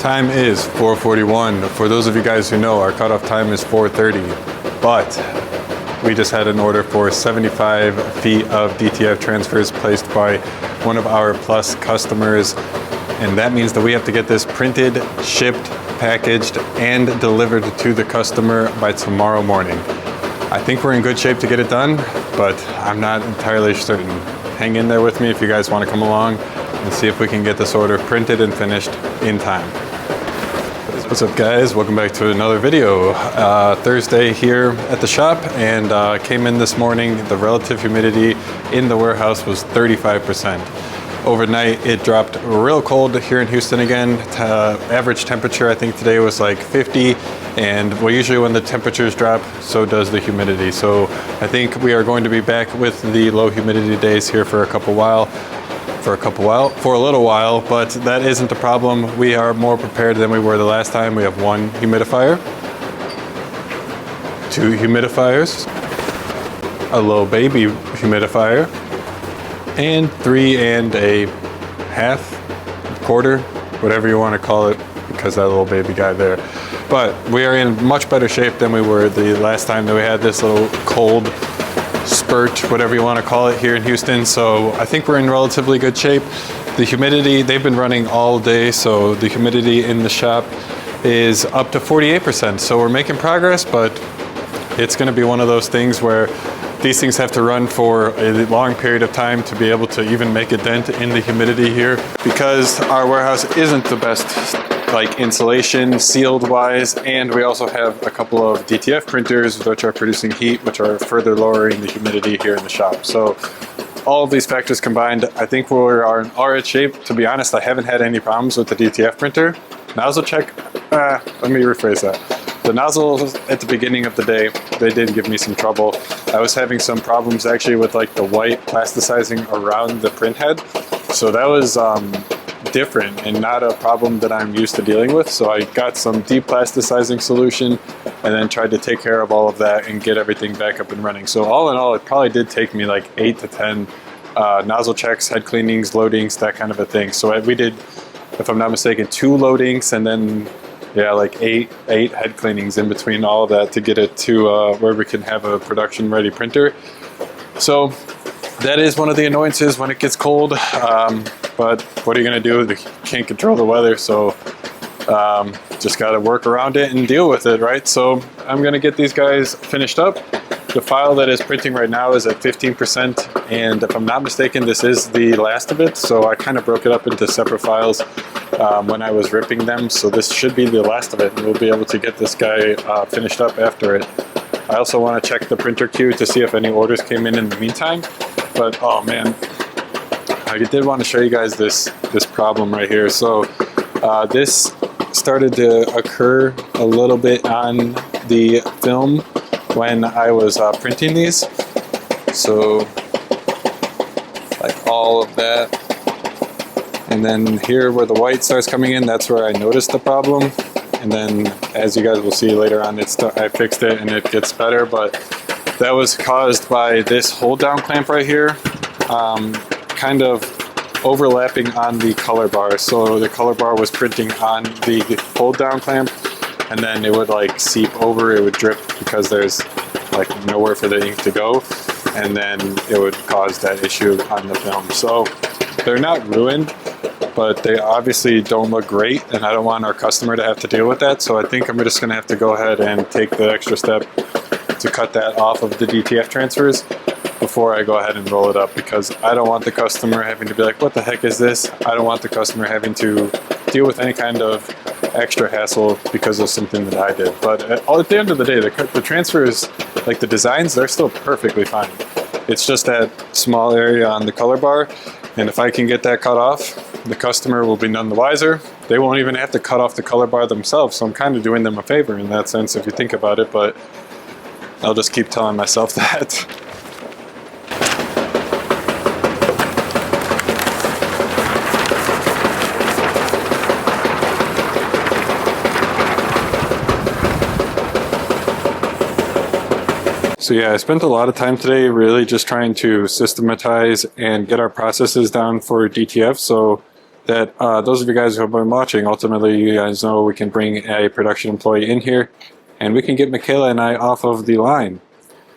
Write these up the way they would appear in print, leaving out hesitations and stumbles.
Time is 4:41. For those of you guys who know, our cutoff time is 4:30, but we just had an order for 75 feet of DTF transfers placed by one of our Plus customers, and that means that we have to get this printed, shipped, packaged, and delivered to the customer by tomorrow morning. I think we're in good shape to get it done, but I'm not entirely certain. Hang in there with me if you guys want to come along and see if we can get this order printed and finished in time. What's up, guys? Welcome back to another video. Thursday here at the shop, and came in this morning. The relative humidity in the warehouse was 35%. Overnight it dropped real cold here in Houston again. Average temperature I think today was like 50, and well, usually when the temperatures drop, so does the humidity. So I think we are going to be back with the low humidity days here for a little while, but that isn't the problem. We are more prepared than we were the last time. We have one humidifier, two humidifiers, a low baby humidifier, and 3 1/2, quarter, whatever you want to call it, because that little baby guy there. But we are in much better shape than we were the last time that we had this little cold spurt, whatever you want to call it, here in Houston. So I think we're in relatively good shape. The humidity, they've been running all day, so the humidity in the shop is up to 48%. So we're making progress, but it's going to be one of those things where these things have to run for a long period of time to be able to even make a dent in the humidity here, because our warehouse isn't the best like insulation sealed wise, and we also have a couple of DTF printers which are producing heat, which are further lowering the humidity here in the shop. So all of these factors combined, I think we are in alright shape. To be honest, I haven't had any problems with the DTF printer. Nozzle check, let me rephrase that. The nozzles at the beginning of the day, they did give me some trouble. I was having some problems actually with like the white plasticizing around the print head. So that was different and not a problem that I'm used to dealing with. So I got some deplasticizing solution and then tried to take care of all of that and get everything back up and running. So all in all, it probably did take me like 8 to 10 nozzle checks, head cleanings, loadings, that kind of a thing. So we did, if I'm not mistaken, 2 loadings and then like eight head cleanings in between all of that to get it to where we can have a production ready printer. So that is one of the annoyances when it gets cold, but what are you going to do? You can't control the weather, so just got to work around it and deal with it, right? So I'm going to get these guys finished up. The file that is printing right now is at 15%, and if I'm not mistaken, this is the last of it. So I kind of broke it up into separate files when I was ripping them. So this should be the last of it, and we'll be able to get this guy finished up after it. I also want to check the printer queue to see if any orders came in the meantime. But oh man, I did want to show you guys this problem right here. So this started to occur a little bit on the film when I was printing these. So like all of that, and then here where the white starts coming in, that's where I noticed the problem. And then as you guys will see later on, I fixed it and it gets better, but that was caused by this hold down clamp right here, kind of overlapping on the color bar. So the color bar was printing on the hold down clamp, and then it would like seep over, it would drip because there's like nowhere for the ink to go, and then it would cause that issue on the film. So they're not ruined, but they obviously don't look great, and I don't want our customer to have to deal with that. So I think I'm just going to have to go ahead and take the extra step to cut that off of the DTF transfers before I go ahead and roll it up, because I don't want the customer having to be like, what the heck is this? I don't want the customer having to deal with any kind of extra hassle because of something that I did. But at the end of the day, the transfers, like the designs, they're still perfectly fine. It's just that small area on the color bar, and if I can get that cut off, the customer will be none the wiser. They won't even have to cut off the color bar themselves, so I'm kind of doing them a favor in that sense if you think about it, but I'll just keep telling myself that. So yeah, I spent a lot of time today really just trying to systematize and get our processes down for DTF. So that those of you guys who have been watching, ultimately you guys know we can bring a production employee in here and we can get Michaela and I off of the line.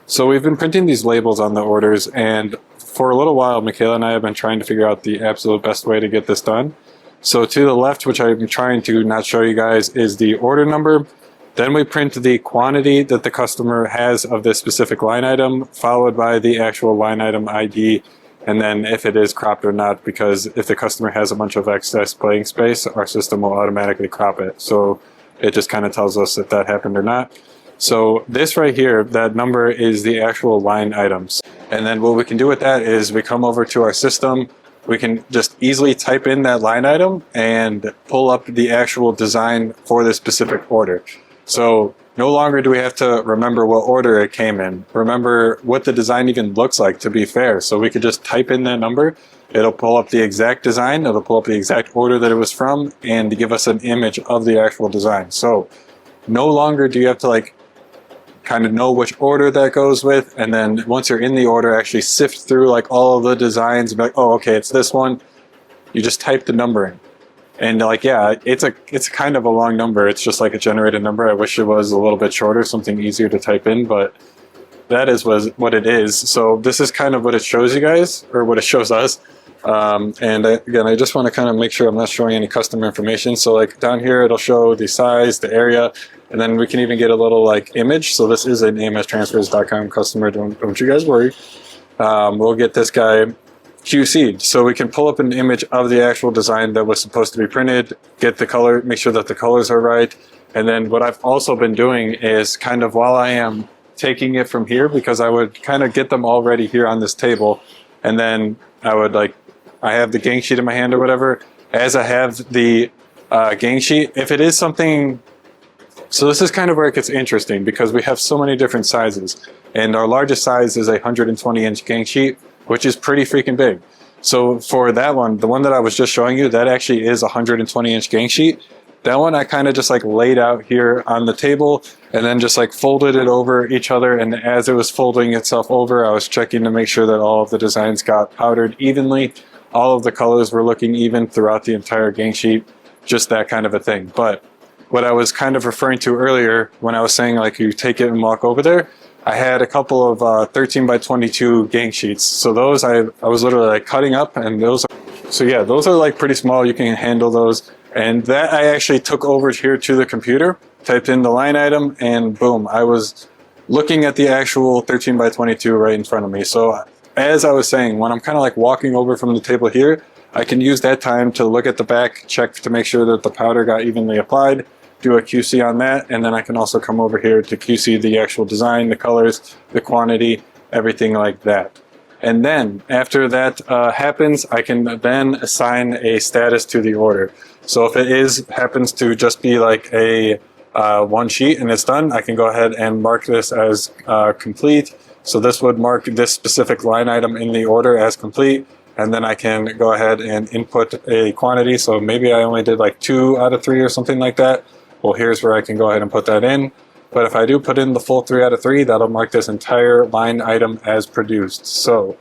So we've been printing these labels on the orders, and for a little while Michaela and I have been trying to figure out the absolute best way to get this done. So to the left, which I'm trying to not show you guys, is the order number. Then we print the quantity that the customer has of this specific line item, followed by the actual line item ID, and then if it is cropped or not, because if the customer has a bunch of excess blank space, our system will automatically crop it. So it just kind of tells us if that happened or not. So this right here, that number is the actual line items. And then what we can do with that is we come over to our system, we can just easily type in that line item and pull up the actual design for the specific order. So no longer do we have to remember what order it came in, remember what the design even looks like, to be fair. So we could just type in that number, it'll pull up the exact design, it'll pull up the exact order that it was from, and give us an image of the actual design. So no longer do you have to like kind of know which order that goes with, and then once you're in the order, actually sift through like all of the designs and be like, oh, okay, it's this one. You just type the number in. And like, yeah, it's kind of a long number. It's just like a generated number. I wish it was a little bit shorter, something easier to type in, but that is what it is. So this is kind of what it shows you guys, or what it shows us. Again, I just want to kind of make sure I'm not showing any customer information. So like down here, it'll show the size, the area, and then we can even get a little like image. So this is an amstransfers.com customer. Don't you guys worry. We'll get this guy QC'd, so we can pull up an image of the actual design that was supposed to be printed, get the color, make sure that the colors are right. And then what I've also been doing is kind of, while I am taking it from here, because I would kind of get them already here on this table, and then I would like, I have the gang sheet in my hand or whatever, as I have the gang sheet, if it is something, so this is kind of where it gets interesting, because we have so many different sizes, and our largest size is a 120-inch gang sheet, which is pretty freaking big. So for that one, the one that I was just showing you, that actually is a 120-inch gang sheet. That one I kind of just like laid out here on the table and then just like folded it over each other. And as it was folding itself over, I was checking to make sure that all of the designs got powdered evenly. All of the colors were looking even throughout the entire gang sheet, just that kind of a thing. But what I was kind of referring to earlier when I was saying like you take it and walk over there, I had a couple of 13 by 22 gang sheets. So those I was literally like cutting up, and those are like pretty small. You can handle those. And that I actually took over here to the computer, typed in the line item, and boom, I was looking at the actual 13 by 22 right in front of me. So as I was saying, when I'm kind of like walking over from the table here, I can use that time to look at the back, check to make sure that the powder got evenly applied, do a QC on that, and then I can also come over here to QC the actual design, the colors, the quantity, everything like that. And then after that happens, I can then assign a status to the order. So if it happens to just be like a one sheet and it's done, I can go ahead and mark this as complete. So this would mark this specific line item in the order as complete. And then I can go ahead and input a quantity. So maybe I only did like 2 out of 3 or something like that. Well, here's where I can go ahead and put that in. But if I do put in the full 3 out of 3, that'll mark this entire line item as produced. So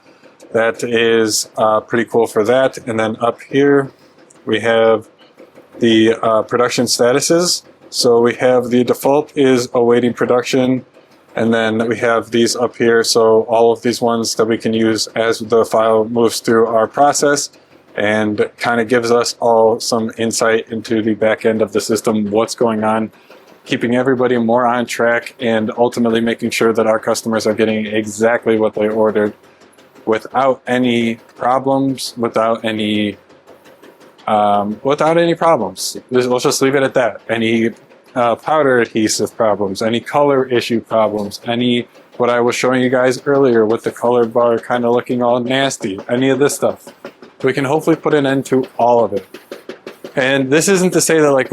that is pretty cool for that. And then up here, we have the production statuses. So we have the default is awaiting production. And then we have these up here. So all of these ones that we can use as the file moves through our process, and kind of gives us all some insight into the back end of the system, what's going on, keeping everybody more on track, and ultimately making sure that our customers are getting exactly what they ordered without any problems, without any problems. Let's just leave it at that. Any powder adhesive problems, any color issue problems, any what I was showing you guys earlier with the color bar kind of looking all nasty, any of this stuff. We can hopefully put an end to all of it. And this isn't to say that like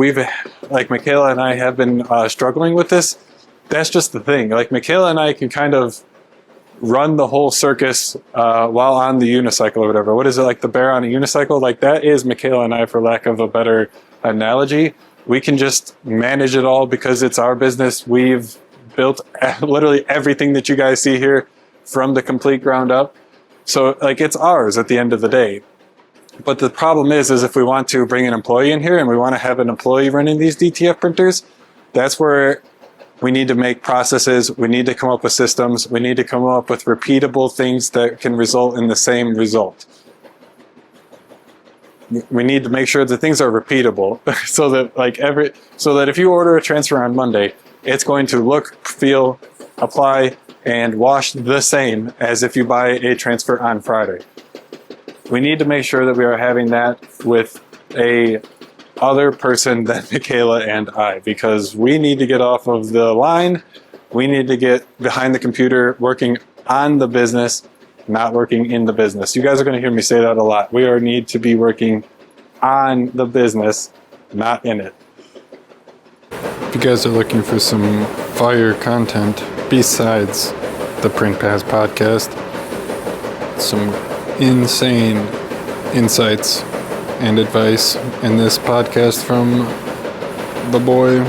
Michaela and I have been struggling with this. That's just the thing. Like Michaela and I can kind of run the whole circus while on the unicycle or whatever. What is it, like the bear on a unicycle? Like that is Michaela and I, for lack of a better analogy. We can just manage it all because it's our business. We've built literally everything that you guys see here from the complete ground up. So like it's ours at the end of the day. But the problem is if we want to bring an employee in here and we want to have an employee running these DTF printers, that's where we need to make processes, we need to come up with systems, we need to come up with repeatable things that can result in the same result. We need to make sure that things are repeatable so that if you order a transfer on Monday, it's going to look, feel, apply, and wash the same as if you buy a transfer on Friday. We need to make sure that we are having that with a other person than Michaela and I, because we need to get off of the line. We need to get behind the computer working on the business, not working in the business. You guys are going to hear me say that a lot. We need to be working on the business, not in it. If you guys are looking for some fire content besides the Print Pass podcast, some insane insights and advice in this podcast from the boy.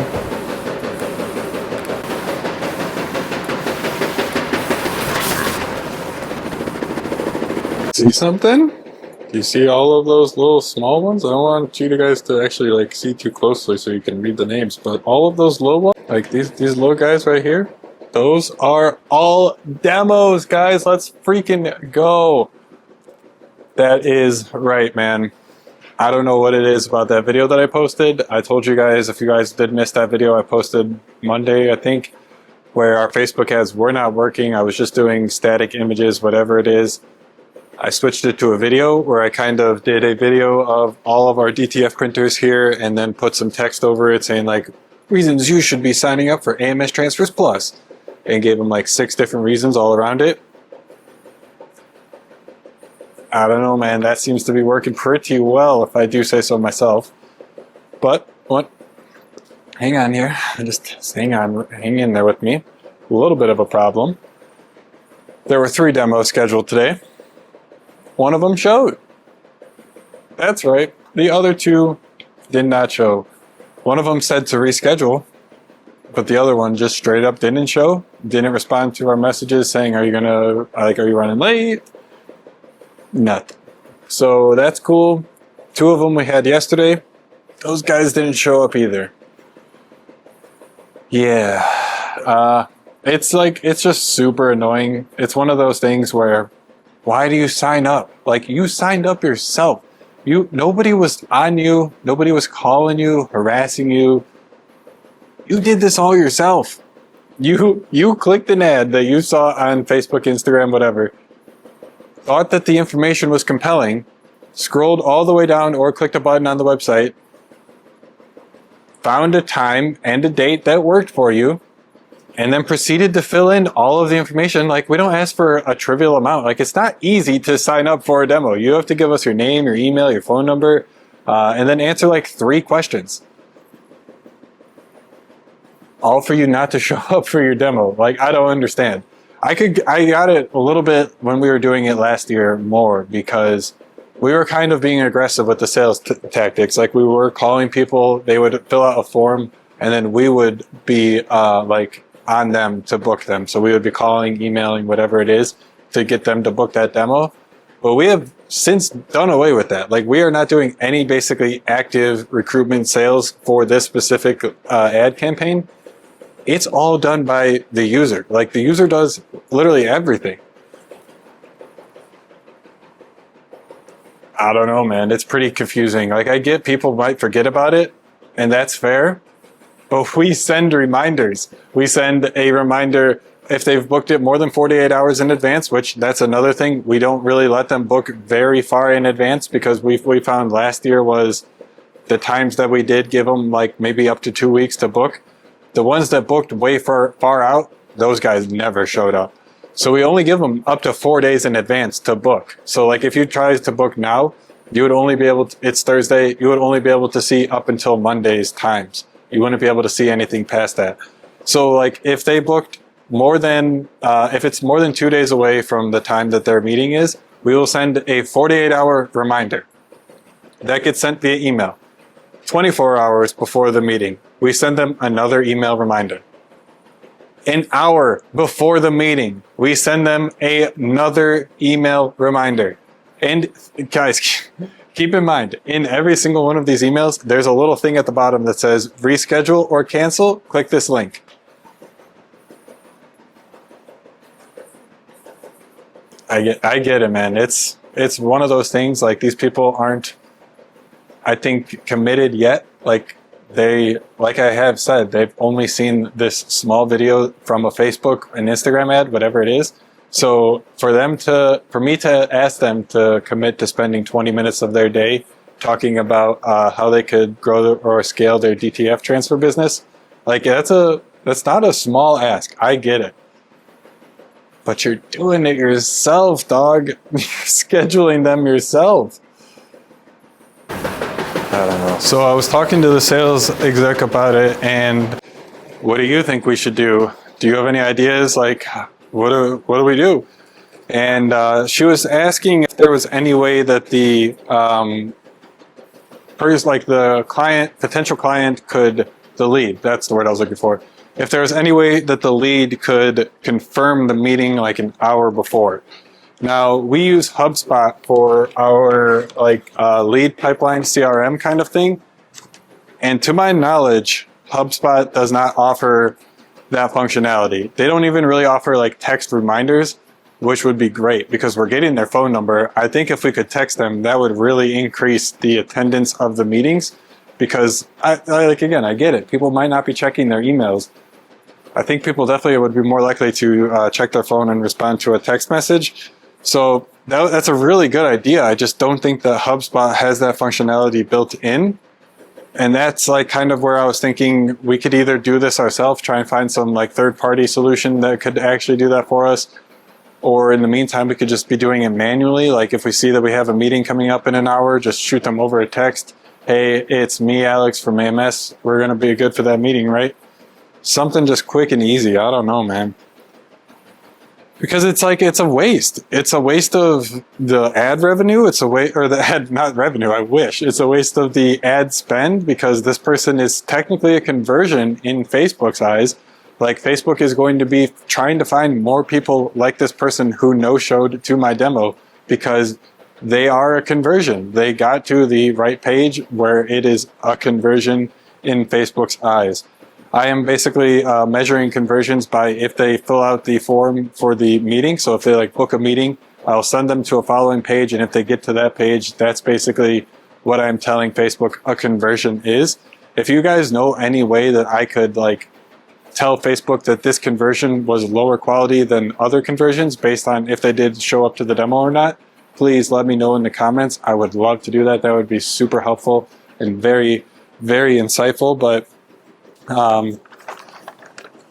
See something? Do you see all of those little small ones? I don't want you guys to actually see too closely so you can read the names, but all of those little ones, like these little guys right here, those are all demos, guys. Let's freaking go. That is right, man. I don't know what it is about that video that I posted. I told you guys, if you guys did miss that video, I posted Monday, I think, where our Facebook ads were not working. I was just doing static images, whatever it is. I switched it to a video where I kind of did a video of all of our DTF printers here and then put some text over it saying reasons you should be signing up for AMS Transfers Plus, and gave them 6 different reasons all around it. I don't know, man. That seems to be working pretty well, if I do say so myself. But what? Hang on here. Just hang in there with me. A little bit of a problem. There were 3 demos scheduled today. One of them showed. That's right. The other 2 did not show. One of them said to reschedule, but the other one just straight up didn't show. Didn't respond to our messages saying, are you running late? Nothing. So that's cool. 2 of them we had yesterday. Those guys didn't show up either. Yeah. It's just super annoying. It's one of those things where, why do you sign up? You signed up yourself. Nobody was on you. Nobody was calling you, harassing you. You did this all yourself. You clicked an ad that you saw on Facebook, Instagram, whatever. Thought that the information was compelling, scrolled all the way down or clicked a button on the website, found a time and a date that worked for you, and then proceeded to fill in all of the information. We don't ask for a trivial amount. It's not easy to sign up for a demo. You have to give us your name, your email, your phone number, and then answer 3 questions. All for you not to show up for your demo. I don't understand. I got it a little bit when we were doing it last year more, because we were kind of being aggressive with the sales tactics. We were calling people, they would fill out a form, and then we would be on them to book them. So we would be calling, emailing, whatever it is, to get them to book that demo. But we have since done away with that. We are not doing any basically active recruitment sales for this specific ad campaign. It's all done by the user. The user does literally everything. I don't know, man. It's pretty confusing. I get people might forget about it, and that's fair. But we send reminders. We send a reminder if they've booked it more than 48 hours in advance, which that's another thing. We don't really let them book very far in advance, because we found last year was the times that we did give them maybe up to 2 weeks to book. The ones that booked way far out, those guys never showed up. So we only give them up to 4 days in advance to book. So if you try to book now, you would only be able to, it's Thursday, you would only be able to see up until Monday's times. You wouldn't be able to see anything past that. So if they booked more than, if it's more than 2 days away from the time that their meeting is, we will send a 48-hour reminder. That gets sent via email. 24 hours before the meeting, we send them another email reminder. An hour before the meeting, we send them another email reminder. And guys, Keep in mind, in every single one of these emails, there's a little thing at the bottom that says reschedule or cancel. Click this link. I get it, man. It's one of those things, like, these people aren't, I think, committed yet. Like I have said, they've only seen this small video from a Facebook and Instagram ad, whatever it is. So for me to ask them to commit to spending 20 minutes of their day talking about how they could grow or scale their DTF transfer business, like, that's not a small ask. I get it. But you're doing it yourself, dog. You're scheduling them yourself. I don't know. So I was talking to the sales exec about it, and what do you think we should do? Do you have any ideas? Like, what do we do? And she was asking if there was any way that the potential client could, the lead, that's the word I was looking for. If there was any way that the lead could confirm the meeting like an hour before. Now, we use HubSpot for our lead pipeline CRM kind of thing. And to my knowledge, HubSpot does not offer that functionality. They don't even really offer like text reminders, which would be great because we're getting their phone number. I think if we could text them, that would really increase the attendance of the meetings, because I get it. People might not be checking their emails. I think people definitely would be more likely to check their phone and respond to a text message. So that's a really good idea. I just don't think that HubSpot has that functionality built in. And that's like kind of where I was thinking we could either do this ourselves, try and find some like third-party solution that could actually do that for us. Or in the meantime, we could just be doing it manually. Like if we see that we have a meeting coming up in an hour, just shoot them over a text. Hey, it's me, Alex from AMS. We're going to be good for that meeting, right? Something just quick and easy. I don't know, man. Because it's a waste. It's a waste of the ad revenue. It's a waste, or the ad, not revenue, I wish. It's a waste of the ad spend, because this person is technically a conversion in Facebook's eyes. Like, Facebook is going to be trying to find more people like this person who no-showed to my demo, because they are a conversion. They got to the right page where it is a conversion in Facebook's eyes. I am basically measuring conversions by if they fill out the form for the meeting. So if they like book a meeting, I'll send them to a following page. And if they get to that page, that's basically what I'm telling Facebook a conversion is. If you guys know any way that I could like tell Facebook that this conversion was lower quality than other conversions based on if they did show up to the demo or not, please let me know in the comments. I would love to do that. That would be super helpful and very, very insightful. But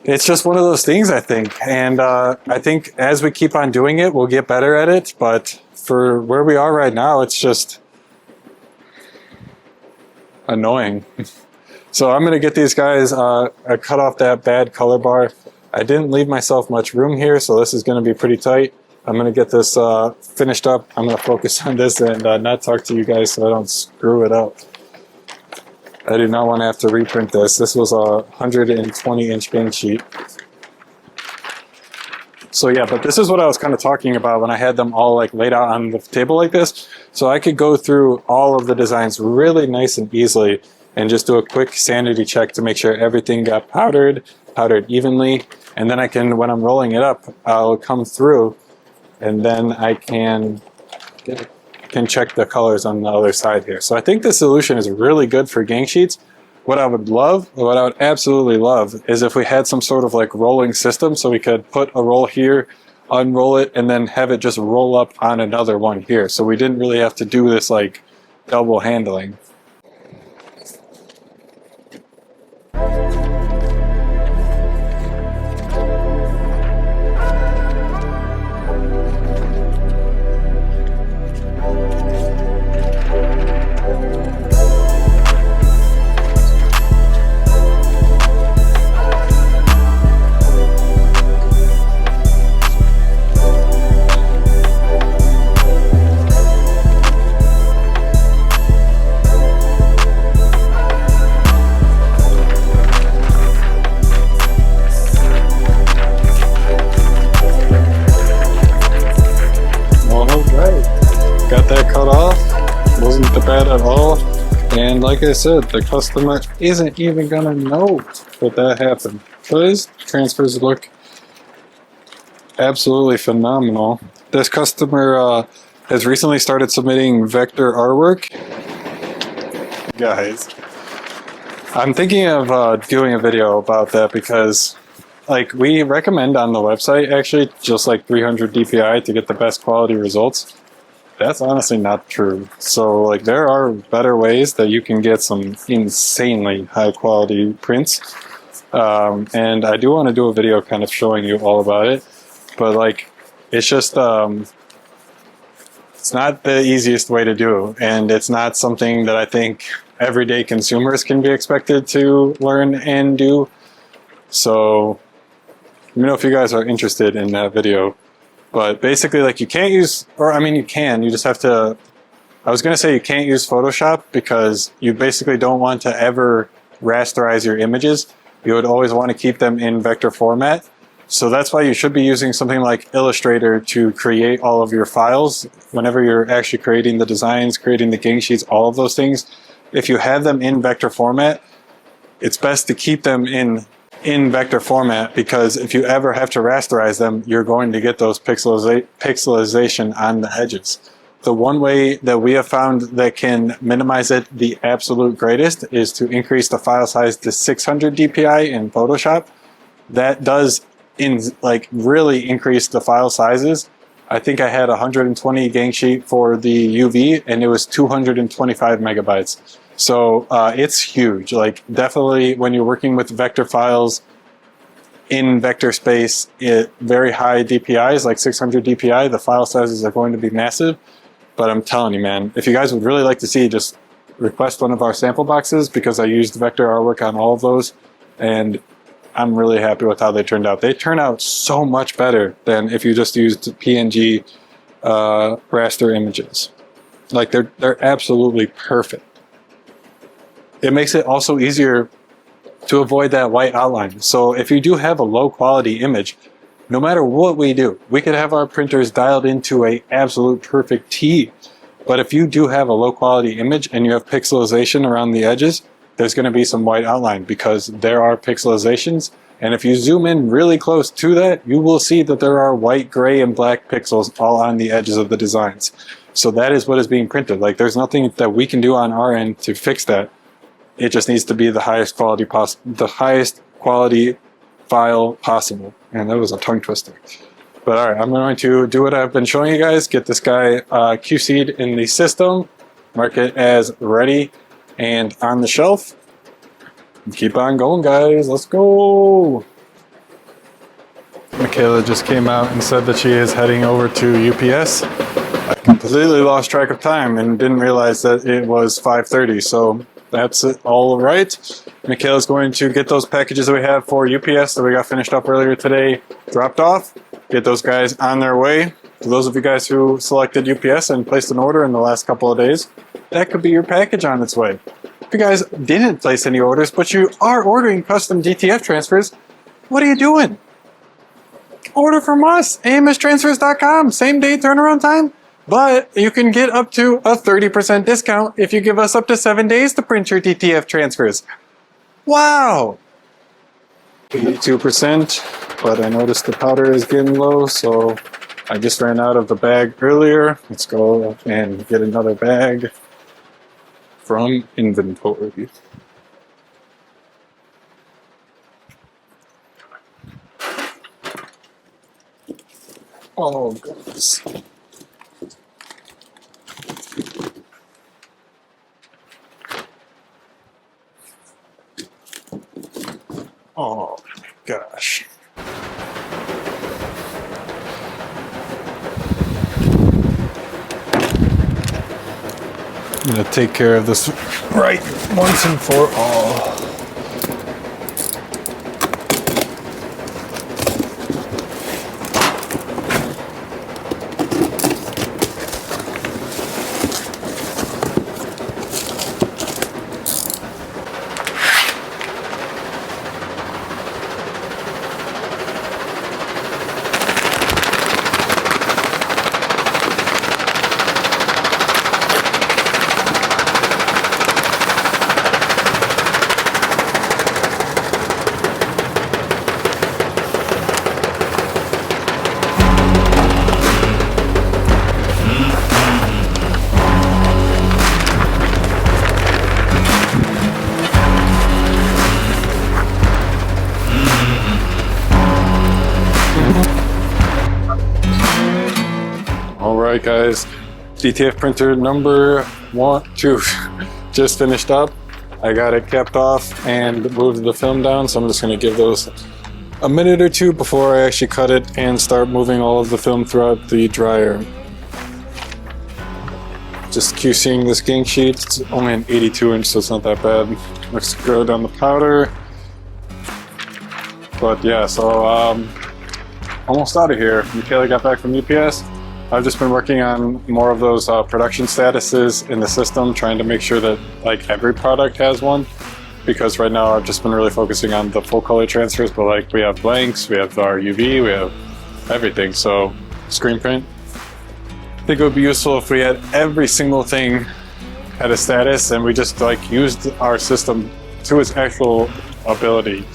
it's just one of those things, I think. And I think as we keep on doing it, we'll get better at it. But for where we are right now, it's just annoying. So I'm going to get these guys, I cut off that bad color bar. I didn't leave myself much room here, so this is going to be pretty tight. I'm going to get this finished up. I'm going to focus on this and not talk to you guys so I don't screw it up. I do not want to have to reprint this. This was a 120-inch game sheet. So yeah, but this is what I was kind of talking about when I had them all like laid out on the table like this. So I could go through all of the designs really nice and easily and just do a quick sanity check to make sure everything got powdered evenly. And then I can, when I'm rolling it up, I'll come through and then I can check the colors on the other side here. So I think this solution is really good for gang sheets. What I would absolutely love is if we had some sort of like rolling system, so we could put a roll here, unroll it, and then have it just roll up on another one here. So we didn't really have to do this like double handling. like I said, the customer isn't even gonna know that happened because transfers look absolutely phenomenal. This customer has recently started submitting vector artwork. Guys, I'm thinking of doing a video about that because like we recommend on the website actually just like 300 DPI to get the best quality results. That's honestly not true. So like there are better ways that you can get some insanely high quality prints. And I do want to do a video kind of showing you all about it, but like it's just it's not the easiest way to do, and it's not something that I think everyday consumers can be expected to learn and do. So let me know if you guys are interested in that video. But basically, like you can't use, or I mean you can, you just have to, I was going to say you can't use Photoshop because you basically don't want to ever rasterize your images. You would always want to keep them in vector format. So that's why you should be using something like Illustrator to create all of your files. Whenever you're actually creating the designs, creating the gang sheets, all of those things, if you have them in vector format, it's best to keep them in vector format, because if you ever have to rasterize them, you're going to get those pixelization on the edges. The one way that we have found that can minimize it the absolute greatest is to increase the file size to 600 DPI in Photoshop. That does really increase the file sizes. I think I had 120 gang sheet for the UV and it was 225 megabytes. So it's huge. Like definitely when you're working with vector files in vector space, very high DPIs, like 600 DPI, the file sizes are going to be massive. But I'm telling you, man, if you guys would really like to see, just request one of our sample boxes, because I used vector artwork on all of those and I'm really happy with how they turned out. They turn out so much better than if you just used PNG raster images. Like they're absolutely perfect. It makes it also easier to avoid that white outline. So if you do have a low quality image, no matter what we do, we could have our printers dialed into a absolute perfect T. But if you do have a low quality image and you have pixelization around the edges, there's going to be some white outline because there are pixelizations. And if you zoom in really close to that, you will see that there are white, gray, and black pixels all on the edges of the designs. So that is what is being printed. Like there's nothing that we can do on our end to fix that. It just needs to be the highest quality file possible. And that was a tongue twister. But all right, I'm going to do what I've been showing you guys. Get this guy QC'd in the system, mark it as ready and on the shelf. Keep on going, guys. Let's go. Michaela just came out and said that she is heading over to UPS. I completely lost track of time and didn't realize that it was 5:30. So that's it. All right. Michaela's going to get those packages that we have for UPS that we got finished up earlier today dropped off. Get those guys on their way. For those of you guys who selected UPS and placed an order in the last couple of days, that could be your package on its way. If you guys didn't place any orders, but you are ordering custom DTF transfers, what are you doing? Order from us, amstransfers.com, same day turnaround time, but you can get up to a 30% discount if you give us up to 7 days to print your DTF transfers. Wow! 82%, but I noticed the powder is getting low, so I just ran out of the bag earlier. Let's go and get another bag from inventory. Oh, goodness. Oh, gosh. I'm going to take care of this right once and for all. right, guys, DTF printer number 2 just finished up. I got it capped off and moved the film down, so I'm just going to give those a minute or two before I actually cut it and start moving all of the film throughout the dryer. Just QCing this gang sheet. It's only an 82 inch, so it's not that bad. Looks good on the powder. But yeah, so almost out of here. Michaela got back from UPS. I've just been working on more of those production statuses in the system, trying to make sure that like every product has one. Because right now I've just been really focusing on the full color transfers, but like we have blanks, we have our UV, we have everything. So screen print. I think it would be useful if we had every single thing at a status and we just like used our system to its actual ability.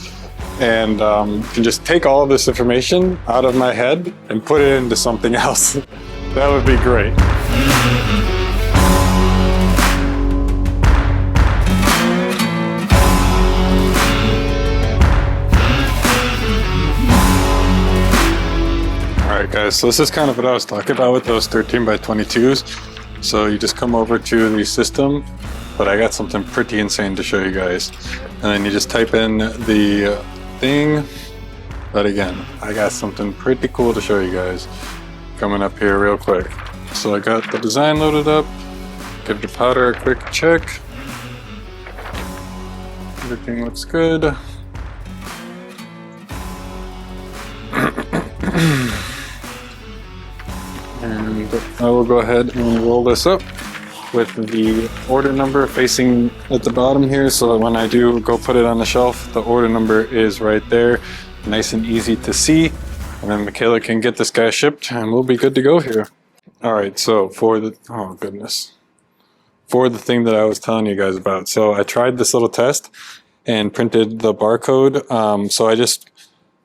And can just take all of this information out of my head and put it into something else. That would be great. Alright guys, so this is kind of what I was talking about with those 13 by 22s. So you just come over to the system, but I got something pretty insane to show you guys. And then you just type in the thing. But again, I got something pretty cool to show you guys coming up here real quick. So I got the design loaded up. Give the powder a quick check. Everything looks good. And I will go ahead and roll this up with the order number facing at the bottom here, so that when I do go put it on the shelf, the order number is right there, nice and easy to see. And then Michaela can get this guy shipped and we'll be good to go here. All right, so for the, oh goodness, for the thing that I was telling you guys about. So I tried this little test and printed the barcode. So I just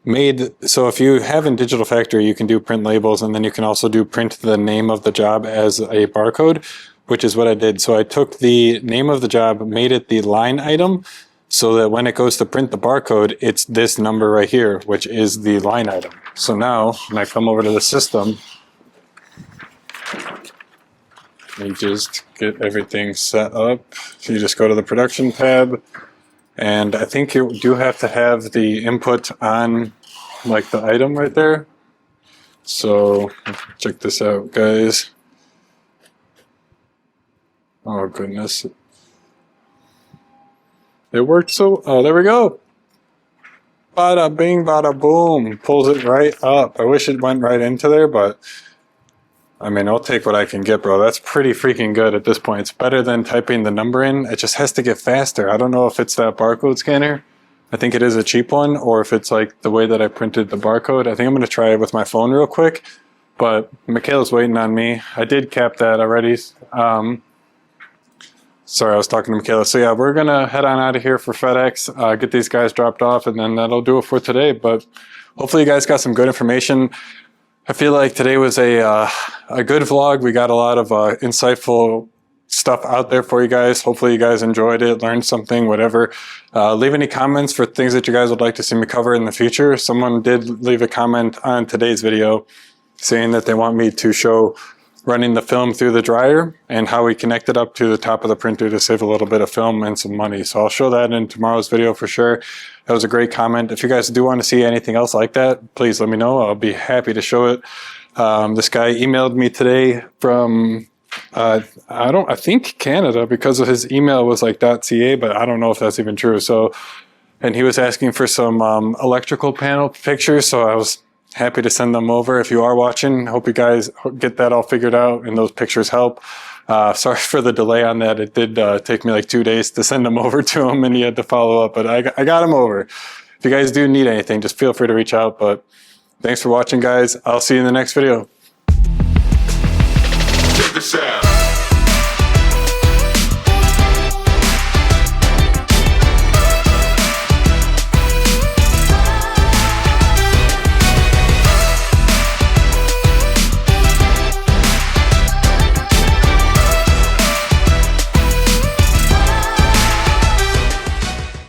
made, so if you have in Digital Factory, you can do print labels, and then you can also do print the name of the job as a barcode, which is what I did. So I took the name of the job, made it the line item, so that when it goes to print the barcode, it's this number right here, which is the line item. So now, when I come over to the system, you just get everything set up. So you just go to the production tab, and I think you do have to have the input on like the item right there. So check this out, guys. Oh goodness. It worked so, oh, there we go. Bada bing, bada boom. Pulls it right up. I wish it went right into there, but I mean, I'll take what I can get, bro. That's pretty freaking good at this point. It's better than typing the number in. It just has to get faster. I don't know if it's that barcode scanner. I think it is a cheap one, or if it's like the way that I printed the barcode. I think I'm going to try it with my phone real quick, but Michaela's waiting on me. I did cap that already. Sorry, I was talking to Michaela. So yeah, we're going to head on out of here for FedEx, get these guys dropped off, and then that'll do it for today. But hopefully you guys got some good information. I feel like today was a good vlog. We got a lot of insightful stuff out there for you guys. Hopefully you guys enjoyed it, learned something, whatever. Leave any comments for things that you guys would like to see me cover in the future. Someone did leave a comment on today's video saying that they want me to show running the film through the dryer and how we connect it up to the top of the printer to save a little bit of film and some money. So I'll show that in tomorrow's video for sure. That was a great comment. If you guys do want to see anything else like that, please let me know. I'll be happy to show it. This guy emailed me today from, I think Canada, because his email was like .ca, but I don't know if that's even true. So, and he was asking for some electrical panel pictures. So I was happy to send them over. If you are watching, hope you guys get that all figured out and those pictures help. Sorry for the delay on that. It did take me like 2 days to send them over to him, and he had to follow up, but I got him over. If you guys do need anything, just feel free to reach out. But thanks for watching, guys. I'll see you in the next video. Check this out.